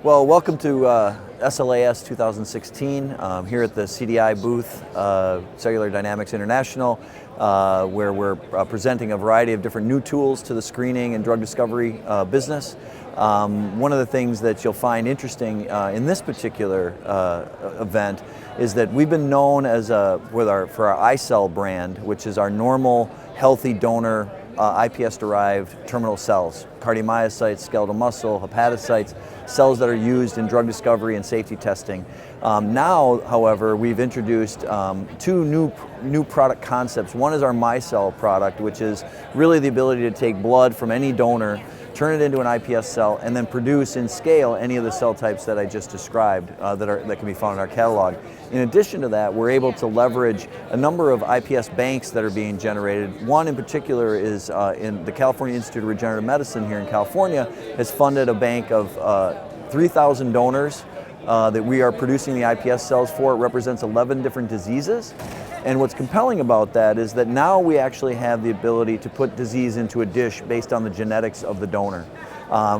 Well, welcome to SLAS 2016 here at the CDI booth, Cellular Dynamics International, where we're presenting a variety of different new tools to the screening and drug discovery business. One of the things that you'll find interesting in this particular event is that we've been known as for our MyCell brand, which is our normal healthy donor iPS-derived terminal cells, cardiomyocytes, skeletal muscle, hepatocytes, cells that are used in drug discovery and safety testing. Now, however, we've introduced two new product concepts. One is our MyCell product, which is really the ability to take blood from any donor, turn it into an iPS cell, and then produce in scale any of the cell types that I just described that can be found in our catalog. In addition to that, we're able to leverage a number of iPS banks that are being generated. One in particular is in the California Institute of Regenerative Medicine here in California has funded a bank of 3,000 donors that we are producing the iPS cells for. It represents 11 different diseases. And what's compelling about that is that now we actually have the ability to put disease into a dish based on the genetics of the donor.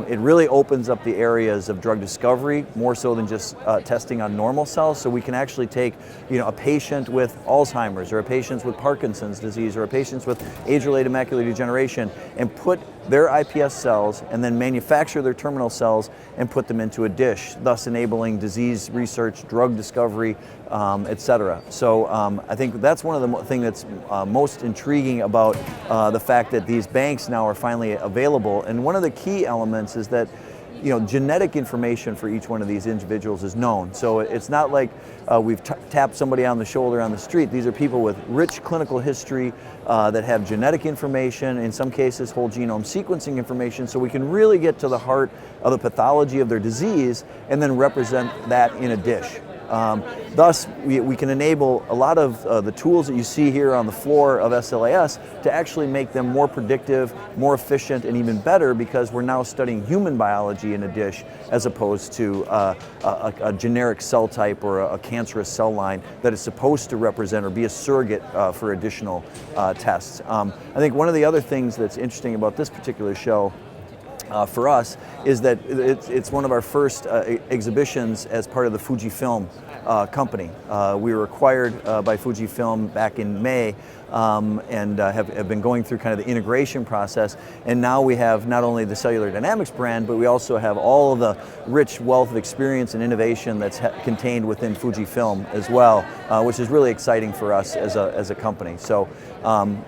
It really opens up the areas of drug discovery more so than just testing on normal cells. So we can actually take, a patient with Alzheimer's or a patient with Parkinson's disease or a patient with age-related macular degeneration and put their iPS cells and then manufacture their terminal cells and put them into a dish, thus enabling disease research, drug discovery, etc. So I think that's one of the things that's most intriguing about the fact that these banks now are finally available. And one of the key elements is that genetic information for each one of these individuals is known. So it's not like we've tapped somebody on the shoulder on the street. These are people with rich clinical history that have genetic information, in some cases whole genome sequencing information, so we can really get to the heart of the pathology of their disease and then represent that in a dish. Thus, we can enable a lot of the tools that you see here on the floor of SLAS to actually make them more predictive, more efficient, and even better because we're now studying human biology in a dish as opposed to a generic cell type or a cancerous cell line that is supposed to represent or be a surrogate for additional tests. I think one of the other things that's interesting about this particular show for us is that it's one of our first exhibitions as part of the Fujifilm company. We were acquired by Fujifilm back in May and have been going through kind of the integration process, and now we have not only the Cellular Dynamics brand, but we also have all of the rich wealth of experience and innovation that's contained within Fujifilm as well, which is really exciting for us as a company. So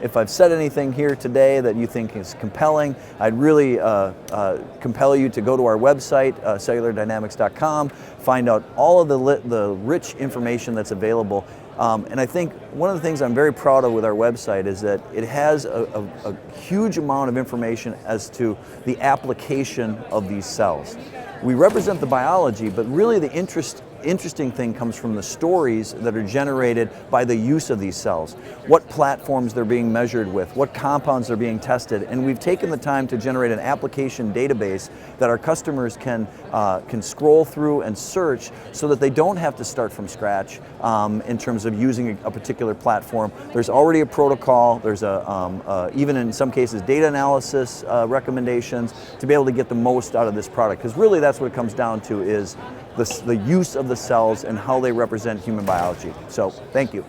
if I've said anything here today that you think is compelling, I'd really compel you to go to our website, cellulardynamics.com, find out all of the rich information that's available. And I think one of the things I'm very proud of with our website is that it has a huge amount of information as to the application of these cells. We represent the biology, but really the interesting thing comes from the stories that are generated by the use of these cells, what platforms they're being measured with, what compounds are being tested, and we've taken the time to generate an application database that our customers can scroll through and search so that they don't have to start from scratch in terms of using a particular platform. There's already a protocol, there's even in some cases data analysis recommendations to be able to get the most out of this product, because really that's what it comes down to is the use of the cells and how they represent human biology. So, thank you.